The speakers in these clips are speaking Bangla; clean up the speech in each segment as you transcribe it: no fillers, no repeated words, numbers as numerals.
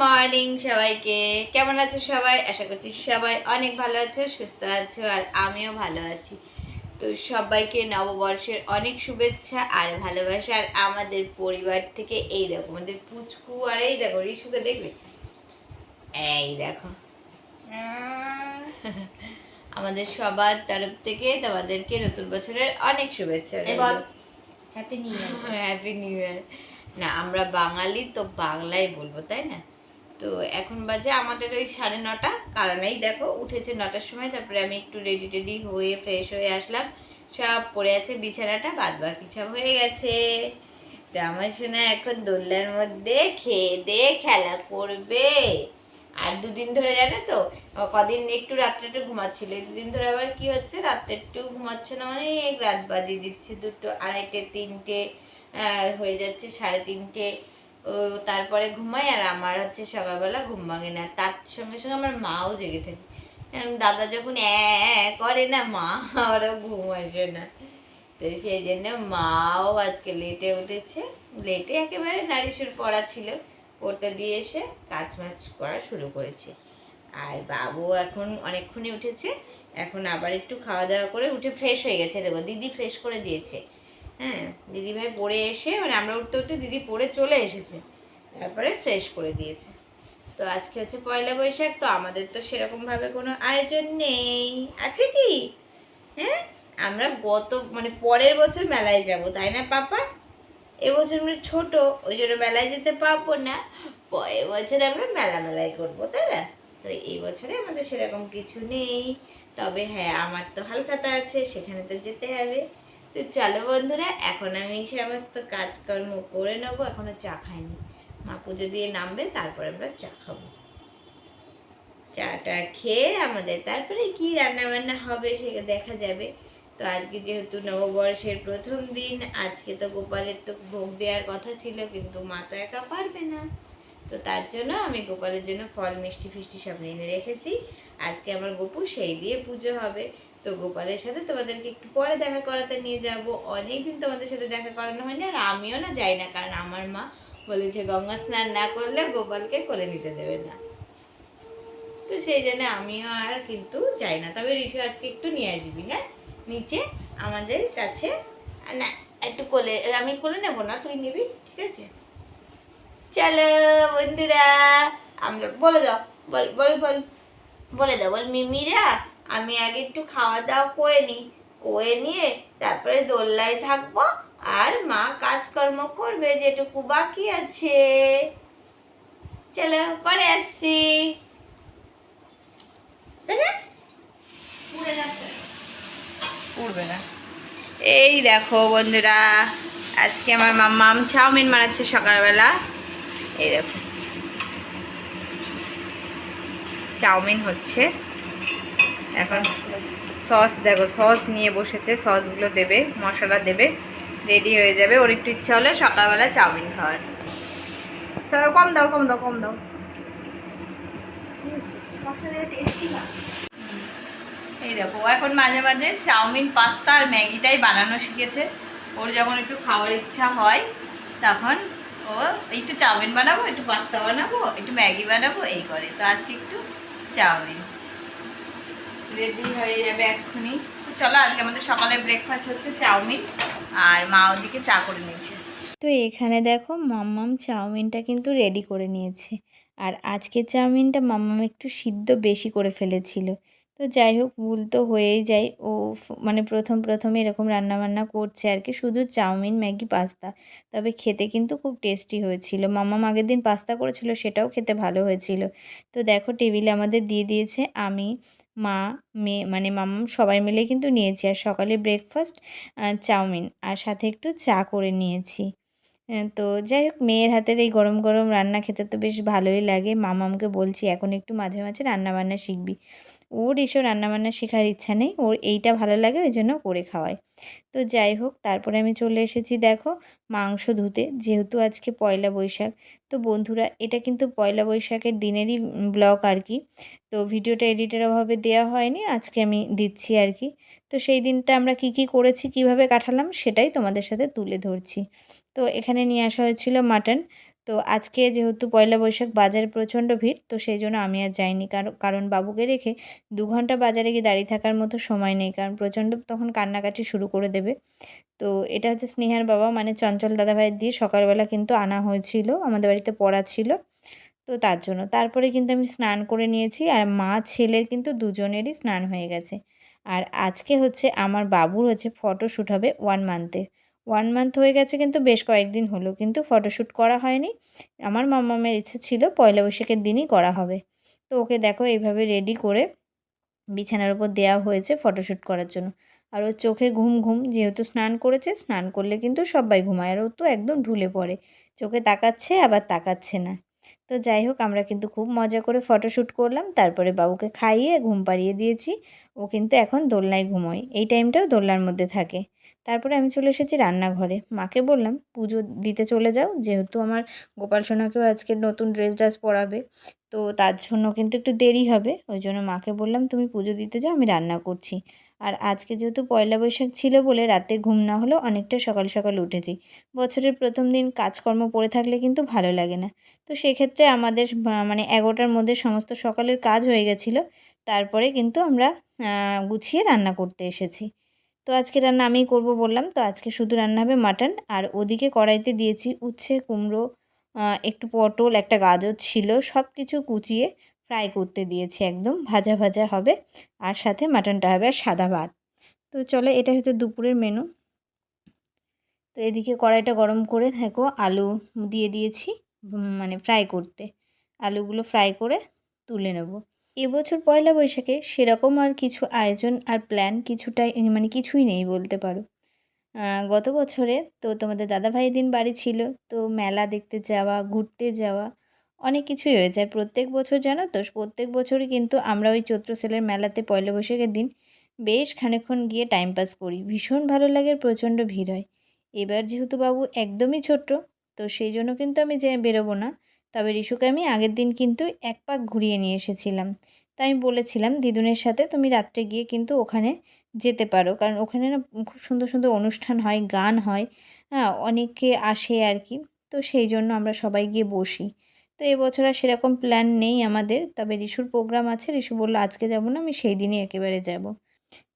মর্নিং সবাইকে। কেমন আছো সবাই? আশা করছি সবাই অনেক ভালো আছো, সুস্থ আছো, আর আমিও ভালো আছি। তো সবাইকে নববর্ষের অনেক শুভেচ্ছা আর ভালোবাসা। আর আমাদের পরিবার থেকে এই দেখো আমাদের পুচকু, আর এই দেখো রিশুকে দেখবে, এই দেখো আমাদের সবার তরফ থেকে তোমাদেরকে নতুন বছরের অনেক শুভেচ্ছা। Happy new year. Happy new year. না, আমরা বাঙালি তো বাংলায় বলবো, তাই না? তো এখন বাজে আমাদের ওই 9:30, কারণ এই দেখো উঠেছে 9টার সময়। তারপরে আমি একটু রেডি টেডি হয়ে ফ্রেশ হয়ে আসলাম। সব পড়ে আছে বিছানাটা, বাদ বাকি সব হয়ে গেছে। তো আমার সোনা এখন দোলনার মধ্যে খেয়ে দিয়ে খেলা করবে। আর দুদিন ধরে জানো তো, কদিন একটু রাত্রে একটু ঘুমাচ্ছিল, দুদিন ধরে আবার কি হচ্ছে, রাত্রে একটু ঘুমাচ্ছে না, অনেক রাত বাজিয়ে দিচ্ছে, 2টো, 2:30, 3টে হয়ে যাচ্ছে, 3:30। ও তারপরে ঘুমাই, আর আমার হচ্ছে সকালবেলা ঘুম ভাঙে না। তার সঙ্গে সঙ্গে আমার মাও জেগে থাকে। দাদা যখন করে না, মা ওরা ঘুম আসে না। তো সেই জন্য মাও আজকে লেটে উঠেছে, লেটে একেবারে নারিশুর পড়া ছিল, পড়তে দিয়ে এসে কাজ মাছ করা শুরু করেছে। আর বাবু এখন অনেকক্ষণই উঠেছে, এখন আবার একটু খাওয়া দাওয়া করে উঠে ফ্রেশ হয়ে গেছে। দেখো দিদি ফ্রেশ করে দিয়েছে। হ্যাঁ, দিদিভাই পড়ে এসে, মানে আমরা উঠতে উঠতে দিদি পড়ে চলে এসেছে, তারপরে ফ্রেশ করে দিয়েছে। তো আজকে হচ্ছে পয়লা বৈশাখ, তো আমাদের তো সেরকমভাবে কোনো আয়োজন নেই, আছে কি? হ্যাঁ, আমরা মানে পরের বছর মেলায় যাব, তাই না পাপা? এবছর আমরা ছোট, ওই জন্য মেলায় যেতে পারবো না। পরের বছর আমরা মেলায় করবো, তাই না? তো এই বছরে আমাদের সেরকম কিছু নেই। তবে হ্যাঁ, আমার তো হালখাতা আছে, সেখানে তো যেতে হবে। তো চলো বন্ধুরা, এখন আমি সমস্ত কাজকর্ম করে নেবো। এখনো চা খাইনি, মা পুজো দিয়ে নামবে, তারপরে আমরা চা খাবো। চাটা খেয়ে আমাদের তারপরে কি রান্না বান্না হবে সেটা দেখা যাবে। তো আজকে যেহেতু নববর্ষের প্রথম দিন, আজকে তো গোপালের তো ভোগ দেওয়ার কথা ছিল, কিন্তু মা তো একা পারবে না। তো তার জন্য আমি গোপালের জন্য ফল মিষ্টি ফিষ্টি সব এনে রেখেছি। আজকে আমার গোপু সেই দিয়ে পুজো হবে। তো গোপালের সাথে তোমাদেরকে একটু পরে দেখা করাতে নিয়ে যাব। অনেকদিন তোমাদের সাথে দেখা করানো হয়নি, আর আমিও না যাই না, কারণ আমার মা বলেছে গঙ্গা স্নান না করলে গোপালকে কোলে নিতে দেবে না। তো সেই জন্য আমিও আর কিন্তু যাই না। তবে ঋষু আজকে একটু নিয়ে আসবি, হ্যাঁ, নিচে আমাদের কাছে। না, একটু কোলে, আমি কোলে নেবো না, তুই নিবি, ঠিক আছে? চলো বন্ধুরা, আমরা বলে দাও, বল বল বল, বলে দাও, বল মিমিরা, আমি আগে একটু খাওয়া দাওয়া করে নিই, করে নিয়ে তারপরে দোলনায় থাকবো, আর মা কাজকর্ম করবে যেটুকু বাকি আছে। চলো পরে আসছি, তাই না? উড়বে না। এই দেখো বন্ধুরা, আজকে আমার মাম্মাম চাউমিন বানাচ্ছে সকালবেলা। এই দেখো চাউমিন হচ্ছে এখন। সস দেখো, সস নিয়ে বসেছে, সসগুলো দেবে, মশলা দেবে, রেডি হয়ে যাবে। ওর একটু ইচ্ছা হলে সকালবেলা চাউমিন খাওয়ার। কম দাও কম দাও কম দাও। এই দেখো এখন মাঝে মাঝে চাউমিন, পাস্তা আর ম্যাগিটাই বানানো শিখেছে। ওর যখন একটু খাওয়ার ইচ্ছা হয় তখন ও একটু চাউমিন বানাবো, একটু পাস্তা বানাবো, একটু ম্যাগি বানাবো, এই করে। তো আজকে একটু চাউমিন রেডি হয়ে যাবে এক্ষুনি। তো চলো, আজকে আমাদের সকালে ব্রেকফাস্ট হচ্ছে চাউমিন, আর মা ওদিকে চা করে নিয়েছে। তো এখানে দেখো মাম্মাম চাউমিনটা কিন্তু রেডি করে নিয়েছে। আর আজকের চাউমিনটা মাম্মাম একটু সিদ্ধ বেশি করে ফেলেছিল। তো যাই হোক, ভুল তো হয়েই যায়। ও মানে প্রথমে এরকম রান্নাবান্না করছে আর কি, শুধু চাউমিন, ম্যাগি, পাস্তা। তবে খেতে কিন্তু খুব টেস্টি হয়েছিল। মাম্মাম আগের দিন পাস্তা করেছিল, সেটাও খেতে ভালো হয়েছিল। তো দেখো টেবিলে আমাদের দিয়ে দিয়েছে। আমি, মা, মেয়ে, মানে মাম্মাম সবাই মিলে কিন্তু নিয়েছি। আর সকালে ব্রেকফাস্ট চাউমিন, আর সাথে একটু চা করে নিয়েছি। তো যাই হোক, মেয়ের হাতের এই গরম গরম রান্না খেতে তো বেশ ভালোই লাগে। মামামকে বলছি এখন একটু মাঝে মাঝে রান্নাবান্না শিখবি। ওর এসব রান্নাবান্না শেখার ইচ্ছা নেই, ওর এইটা ভালো লাগে, ওই জন্য করে খাওয়াই। তো যাই হোক, তারপরে আমি চলে এসেছি দেখো মাংস ধুতে, যেহেতু আজকে পয়লা বৈশাখ। তো বন্ধুরা, এটা কিন্তু পয়লা বৈশাখের দিনেরই ব্লগ আর কি। তো ভিডিওটা এডিটের অভাবে দেওয়া হয়নি, আজকে আমি দিচ্ছি আর কি। তো সেই দিনটা আমরা কি কি করেছি, কিভাবে কাটালাম, সেটাই তোমাদের সাথে তুলে ধরছি। তো এখানে নিয়ে আসা হয়েছিল মাটন। তো তো আজকে যেহেতু পয়লা বৈশাখ বাজারে প্রচণ্ড ভিড়, তো সেই জন্য আমি আর যাইনি। কারণ বাবুকে রেখে 2 ঘন্টা বাজারে গিয়ে দাঁড়িয়ে থাকার মতো সময় নেই, কারণ প্রচণ্ড তখন কান্নাকাটি শুরু করে দেবে। তো এটা হচ্ছে স্নেহার বাবা, মানে চঞ্চল দাদাভাইয়ের দিয়ে সকালবেলা কিন্তু আনা হয়েছিল, আমাদের বাড়িতে পড়া ছিল, তো তার জন্য। তারপরে কিন্তু আমি স্নান করে নিয়েছি, আর মা ছেলের কিন্তু দুজনেরই স্নান হয়ে গেছে। আর আজকে হচ্ছে আমার বাবুর হচ্ছে ফটোশ্যুট হবে 1 মান্থের। 1 মান্থ হয়ে গেছে, কিন্তু বেশ কয়েকদিন হলো কিন্তু ফটোশ্যুট করা হয়নি। আমার মাম্মামের ইচ্ছে ছিল পয়লা বৈশাখের দিনই করা হবে। তো ওকে দেখো এইভাবে রেডি করে বিছানার উপর দেওয়া হয়েছে ফটোশ্যুট করার জন্য। আর ওর চোখে ঘুম ঘুম, যেহেতু স্নান করেছে, স্নান করলে কিন্তু সবাই ঘুমায়, আর ও তো একদম ঢুলে পড়ে, চোখে তাকাচ্ছে আবার তাকাচ্ছে না। তো যাই হোক, আমরা কিন্তু খুব মজা করে ফটোশ্যুট করলাম, তারপরে বাবুকে খাইয়ে ঘুম পাড়িয়ে দিয়েছি। ও কিন্তু এখন দোলনায় ঘুমোয়, এই টাইমটাও দোলনার মধ্যে থাকে। তারপরে আমি চলে এসেছি রান্নাঘরে, মাকে বললাম পুজো দিতে চলে যাও, যেহেতু আমার গোপাল সোনাকেও আজকে নতুন ড্রেস পরাবে, তো তার জন্য কিন্তু একটু দেরি হবে। ওই জন্য মাকে বললাম তুমি পুজো দিতে যাও, আমি রান্না করছি। আর আজকে যেহেতু পয়লা বৈশাখ ছিল বলে রাতে ঘুম না হলেও অনেকটা সকাল সকাল উঠেছি। বছরের প্রথম দিন কাজকর্ম পড়ে থাকলে কিন্তু ভালো লাগে না। তো সেক্ষেত্রে আমাদের মানে 11টার মধ্যে সমস্ত সকালের কাজ হয়ে গেছিলো। তারপরে কিন্তু আমরা গুছিয়ে রান্না করতে এসেছি। তো আজকে রান্না আমিই করব বললাম, তো আজকে শুধু রান্না হবে মাটন। আর ওদিকে কড়াইতে দিয়েছি উচ্ছে, কুমড়ো, একটু পটল, একটা গাজর ছিল, সব কিছু কুচিয়ে ফ্রাই করতে দিয়েছি, একদম ভাজা ভাজা হবে। আর সাথে মাটনটা হবে, আর সাদা ভাত। তো চলো, এটা হচ্ছে দুপুরের মেনু। তো এদিকে কড়াইটা গরম করে দেখো আলু দিয়ে দিয়েছি মানে ফ্রাই করতে। আলুগুলো ফ্রাই করে তুলে নেব। এবছর পয়লা বৈশাখে সেরকম আর কিছু আয়োজন আর প্ল্যান কিছুটাই মানে কিছুই নেই বলতে পারো। গত বছরে তো তোমাদের দাদাভাইয়ের দিন বাড়ি ছিল, তো মেলা দেখতে যাওয়া, ঘুরতে যাওয়া, অনেক কিছুই হয়েছে। আর প্রত্যেক বছর জানো তো, প্রত্যেক বছরই কিন্তু আমরা ওই চৈত্র সেলের মেলাতে পয়লা বৈশাখের দিন বেশ খানিকক্ষণ গিয়ে টাইম পাস করি, ভীষণ ভালো লাগে, প্রচণ্ড ভিড় হয়। এবার যেহেতু বাবু একদমই ছোট্ট, তো সেই জন্য কিন্তু আমি যে বেরোবো না। তবে রিশুকে আমি আগের দিন কিন্তু এক পাক ঘুরিয়ে নিয়ে এসেছিলাম। তাই আমি বলেছিলাম দিদুনের সাথে তুমি রাত্রে গিয়ে কিন্তু ওখানে যেতে পারো, কারণ ওখানে না খুব সুন্দর সুন্দর অনুষ্ঠান হয়, গান হয়, হ্যাঁ অনেকে আসে আর কি। তো সেই জন্য আমরা সবাই গিয়ে বসি। তো এবছর আর সেরকম প্ল্যান নেই আমাদের, তবে রিশুর প্রোগ্রাম আছে, রিশু বললো আজকে যাব না, আমি সেই দিনই একেবারে যাব।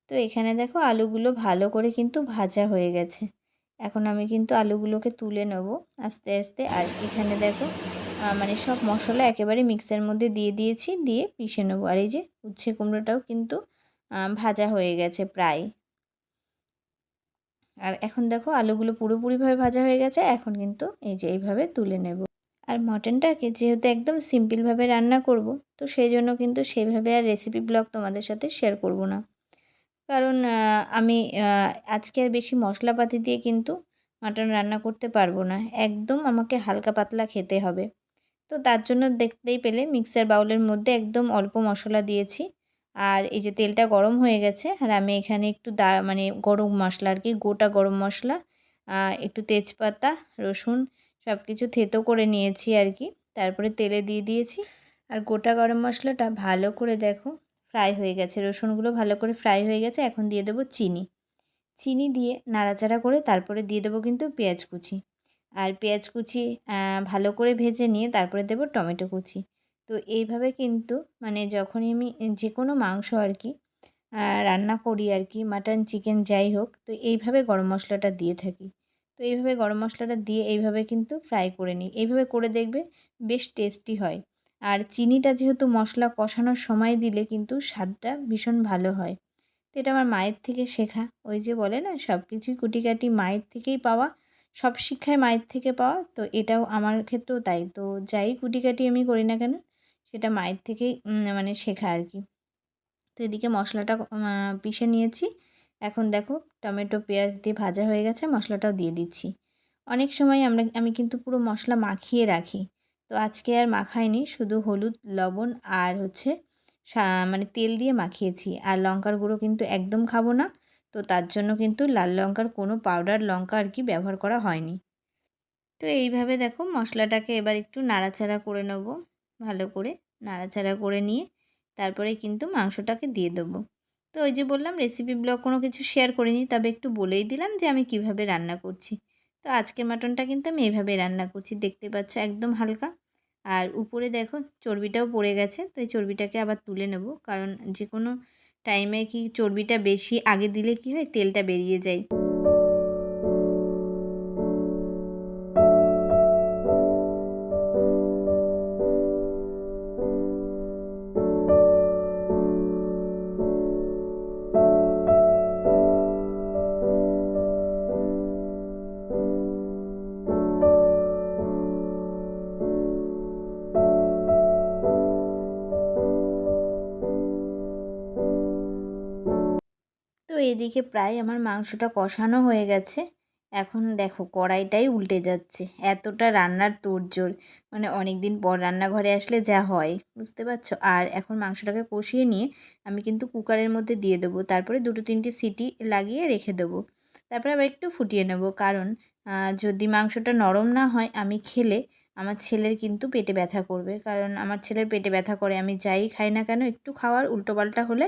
তো এখানে দেখো আলুগুলো ভালো করে কিন্তু ভাজা হয়ে গেছে। এখন আমি কিন্তু আলুগুলোকে তুলে নেব আস্তে আস্তে। আর এখানে দেখো মানে সব মশলা একেবারে মিক্সার মধ্যে দিয়ে দিয়েছি, দিয়ে পিষে নেবো। আর এই যে উচ্ছে কুমড়োটাও কিন্তু ভাজা হয়ে গেছে প্রায়। আর এখন দেখো আলুগুলো পুরোপুরিভাবে ভাজা হয়ে গেছে, এখন কিন্তু এই যে এইভাবে তুলে নেব। আর মটনটাকে যেহেতু একদম সিম্পলভাবে রান্না করব, তো সেই জন্য কিন্তু সেইভাবে আর রেসিপি ব্লগ তোমাদের সাথে শেয়ার করব না। কারণ আমি আজকে আর বেশি মশলাপাতি দিয়ে কিন্তু মাটন রান্না করতে পারবো না, একদম আমাকে হালকা পাতলা খেতে হবে। তো তার জন্য দেখতেই পেলে মিক্সার বাউলের মধ্যে একদম অল্প মশলা দিয়েছি। আর এই যে তেলটা গরম হয়ে গেছে, আর আমি এখানে একটু মানে গরম মশলা আর কি, গোটা গরম মশলা, একটু তেজপাতা, রসুন সব কিছু থেতো করে নিয়েছি আর কি। তারপরে তেলে দিয়ে দিয়েছি। আর গোটা গরম মশলাটা ভালো করে দেখো ফ্রাই হয়ে গেছে, রসুনগুলো ভালো করে ফ্রাই হয়ে গেছে। এখন দিয়ে দেবো চিনি। চিনি দিয়ে নাড়াচাড়া করে তারপরে দিয়ে দেবো কিন্তু পেঁয়াজ কুচি। আর পেঁয়াজ কুচি ভালো করে ভেজে নিয়ে তারপরে দেবো টমেটো কুচি। তো এইভাবে কিন্তু মানে যখনই আমি যে কোনো মাংস আর কি রান্না করি আর কি, মাটন চিকেন যাই হোক, তো এইভাবে গরম মশলাটা দিয়ে থাকি। তো এইভাবে গরম মশলাটা দিয়ে এইভাবে কিন্তু ফ্রাই করে নিই, এইভাবে করে দেখবে বেশ টেস্টি হয়। আর চিনিটা যেহেতু মশলা কষানোর সময় দিলে কিন্তু স্বাদটা ভীষণ ভালো হয়। তো এটা আমার মায়ের থেকে শেখা। ওই যে বলে না সব কিছুই কুটিকাটি মায়ের থেকেই পাওয়া, সব শিক্ষাই মায়ের থেকে পাওয়া, তো এটাও আমার ক্ষেত্রেও তাই। তো যাই কুটিকাটি আমি করি না কেন, সেটা মায়ের থেকেই মানে শেখা আর কি। তো এদিকে মশলাটা পিষে নিয়েছি। এখন দেখো টমেটো পেঁয়াজ দিয়ে ভাজা হয়ে গেছে, মশলাটাও দিয়ে দিচ্ছি। অনেক সময় আমি কিন্তু পুরো মশলা মাখিয়ে রাখি, তো আজকে আর মাখাইনি, শুধু হলুদ লবণ আর হচ্ছে মানে তেল দিয়ে মাখিয়েছি। আর লঙ্কার গুঁড়ো কিন্তু একদম খাবো না, তো তার জন্য কিন্তু লাল লঙ্কার কোনো পাউডার লঙ্কা আর কি ব্যবহার করা হয়নি। তো এইভাবে দেখো মশলাটাকে এবার একটু নাড়াচাড়া করে নেব, ভালো করে নাড়াচাড়া করে নিয়ে তারপরে কিন্তু মাংসটাকে দিয়ে দেবো। তো ওই যে বললাম রেসিপি ব্লগ কোনো কিছু শেয়ার করিনি, তবে একটু বলেই দিলাম যে আমি কিভাবে রান্না করছি। তো আজকের মাটনটা কিন্তু আমি এইভাবেই রান্না করছি, দেখতে পাচ্ছ একদম হালকা। আর উপরে দেখো চর্বিটাও পড়ে গেছে, তো এই চর্বিটাকে আবার তুলে নেব, কারণ যে কোনো টাইমে কি চর্বিটা বেশি আগে দিলে কি হয়, তেলটা বেরিয়ে যায়। তো এদিকে প্রায় আমার মাংসটা কষানো হয়ে গেছে। এখন দেখো কড়াইটাই উল্টে যাচ্ছে, এতটা রান্নার তোড়জোড়, মানে অনেক দিন পর রান্নাঘরে আসলে যা হয় বুঝতে পারছো। আর এখন মাংসটাকে কষিয়ে নিয়ে আমি কিন্তু কুকারের মধ্যে দিয়ে দেবো, তারপরে 2-3টে সিটি লাগিয়ে রেখে দেবো। তারপরে আবার একটু ফুটিয়ে নেব, কারণ যদি মাংসটা নরম না হয় আমি খেলে আমার ছেলের কিন্তু পেটে ব্যথা করবে, কারণ আমার ছেলের পেটে ব্যথা করে, আমি যাই খাই না কেন একটু খাওয়ার উল্টোপাল্টা হলে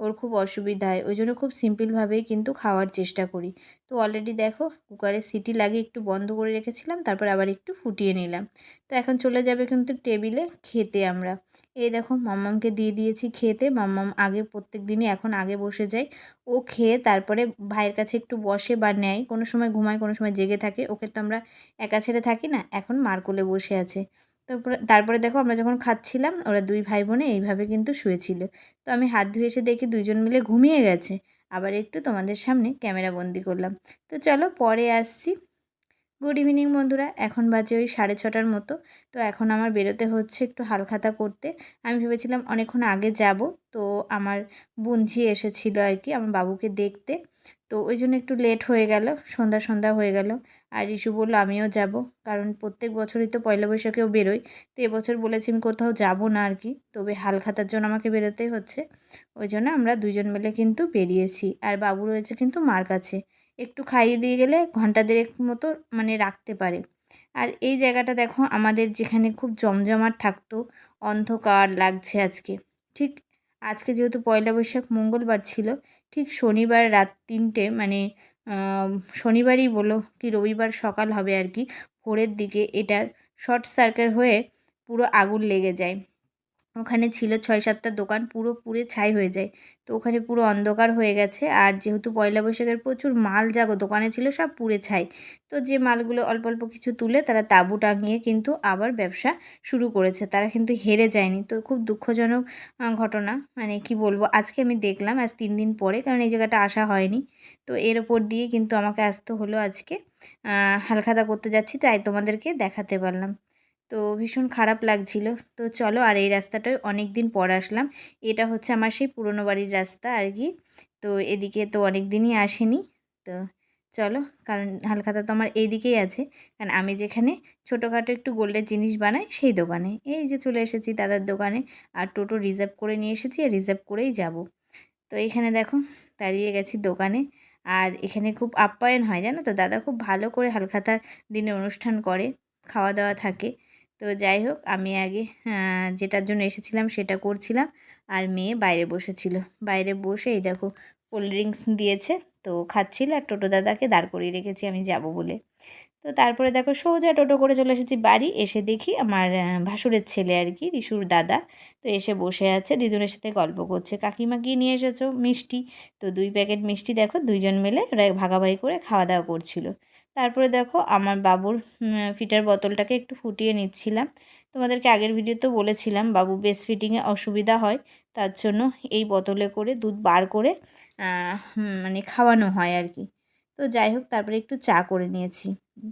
ওর খুব অসুবিধা হয়। ওই জন্য খুব সিম্পলভাবেই কিন্তু খাওয়ার চেষ্টা করি। তো অলরেডি দেখো কুকারে সিটি লাগিয়ে একটু বন্ধ করে রেখেছিলাম, তারপর আবার একটু ফুটিয়ে নিলাম। তো এখন চলে যাবে কিন্তু টেবিলে খেতে আমরা। এই দেখো মাম্মামকে দিয়ে দিয়েছি খেতে। মাম্মাম আগে প্রত্যেক দিনই এখন আগে বসে যায়। ও খেয়ে তারপরে ভাইয়ের কাছে একটু বসে বা নেয়, কোনো সময় ঘুমায়, কোনো সময় জেগে থাকে। ওকে তো আমরা একা ছেড়ে থাকি না, এখন মার কোলে বসে আছে। তারপরে দেখো আমরা যখন খাচ্ছিলাম ওরা 2 ভাই বোনে এইভাবে কিন্তু শুয়েছিল। তো আমি হাত ধুয়ে এসে দেখি 2জন মিলে ঘুমিয়ে গেছে। আবার একটু তোমাদের সামনে ক্যামেরা বন্দি করলাম। তো চলো পরে আসছি। গুড ইভিনিং বন্ধুরা, এখন বাজে ওই 6:30টার মতো। তো এখন আমার বেরোতে হচ্ছে একটু হালখাতা করতে। আমি ভেবেছিলাম অনেকক্ষণ আগে যাব, তো আমার বোনঝি এসেছিলো আর কি আমার বাবুকে দেখতে। তো ওই জন্য একটু লেট হয়ে গেল, সন্ধ্যা সন্ধ্যা হয়ে গেল। আর রিশু বললো আমিও যাব, কারণ প্রত্যেক বছরই তো পয়লা বৈশাখেও বেরোই। তো এবছর বলেছি আমি কোথাও যাব না আর কি, তবে হালখাতার জন্য আমাকে বেরোতেই হচ্ছে। ওই জন্য আমরা 2জন মিলে কিন্তু বেরিয়েছি। আর বাবু রয়েছে কিন্তু মার কাছে, একটু খাইয়ে দিয়ে গেলে ঘন্টা দেড়েক মতো মানে রাখতে পারে। আর এই জায়গাটা দেখো আমাদের যেখানে খুব জমজমাট থাকতো, অন্ধকার লাগছে আজকে। ঠিক আজকে যেহেতু পয়লা বৈশাখ মঙ্গলবার ছিল, ঠিক শনিবার রাত 3টে মানে শনিবারই বলো কি রবিবার সকাল হবে আর কি, ভোরের দিকে এটা শর্ট সার্কিট হয়ে পুরো আগুন লেগে যায়। ওখানে ছিল 6-7টা দোকান, পুরো পুড়ে ছাই হয়ে যায়। তো ওখানে পুরো অন্ধকার হয়ে গেছে। আর যেহেতু পয়লা বৈশাখের প্রচুর মাল দোকানে ছিল সব পুড়ে ছাই। তো যে মালগুলো অল্প অল্প কিছু তুলে তারা তাঁবু টাঙিয়ে কিন্তু আবার ব্যবসা শুরু করেছে, তারা কিন্তু হেরে যায়নি। তো খুব দুঃখজনক ঘটনা, মানে কি বলবো, আজকে আমি দেখলাম আজ 3 দিন পরে, কারণ এই জায়গাটা আসা হয়নি। তো এর ওপর দিয়ে কিন্তু আমাকে আসতে হলো আজকে। হালখাতা করতে যাচ্ছি, তাই তোমাদেরকে দেখাতে পারলাম। তো ভীষণ খারাপ লাগছিল। তো চলো, আর এই রাস্তাটায় অনেক দিন পর আসলাম। এটা হচ্ছে আমার সেই পুরনো বাড়ির রাস্তা আর কি। তো এদিকে তো অনেক দিনই আসেনি। তো চলো, কারণ হালখাতা তো আমার এই দিকেই আছে, কারণ আমি যেখানে ছোটোখাটো একটু গোল্ডের জিনিস বানাই সেই দোকানে। এই যে চলে এসেছি দাদার দোকানে, আর টোটো রিজার্ভ করে নিয়ে এসেছি, আর রিজার্ভ করেই যাব। তো এখানে দেখো দাঁড়িয়ে গেছি দোকানে। আর এখানে খুব আপ্যায়ন হয় জানো তো, দাদা খুব ভালো করে হালখাতার দিনে অনুষ্ঠান করে, খাওয়া দাওয়া থাকে। তো যাই হোক, আমি আগে যেটার জন্য এসেছিলাম সেটা করছিলাম, আর মেয়ে বাইরে বসেছিল। বাইরে বসে এই দেখো কোল্ড ড্রিঙ্কস দিয়েছে, তো খাচ্ছিল। আর টোটো দাদাকে দাঁড় করিয়ে রেখেছি আমি যাব বলে। তো তারপরে দেখো সোজা টোটো করে চলে এসেছি বাড়ি। এসে দেখি আমার ভাসুরের ছেলে আর কি, রিশুর দাদা, তো এসে বসে আছে, দিদুনের সাথে গল্প করছে। কাকিমা কি নিয়ে এসেছো? মিষ্টি। তো 2 প্যাকেট মিষ্টি দেখো 2জন মিলে ওরা ভাগাভাগি করে খাওয়া দাওয়া করছিল। তারপরে দেখো আমার বাবুর ফিটার বোতলটাকে একটু ফুটিয়ে নিচ্ছিলাম। তোমাদেরকে আগের ভিডিওতেও বলেছিলাম বাবু ব্রেস্ট ফিডিংয়ে অসুবিধা হয়, তার জন্য এই বোতলে করে দুধ বার করে মানে খাওয়ানো হয় আর কি। তো যাই হোক, তারপরে একটু চা করে নিয়েছি।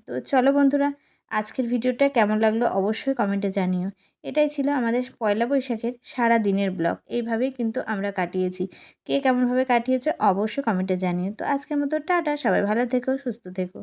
তো চলো বন্ধুরা, আজকের ভিডিওটা কেমন লাগলো অবশ্যই কমেন্টে জানিও। এটাই ছিল আমাদের পয়লা বৈশাখের সারা দিনের ব্লগ। এইভাবেই কিন্তু আমরা কাটিয়েছি। কে কেমনভাবে কাটিয়েছে অবশ্যই কমেন্টে জানিও। তো আজকের মতো টাটা, সবাই ভালো থেকো, সুস্থ থেকো।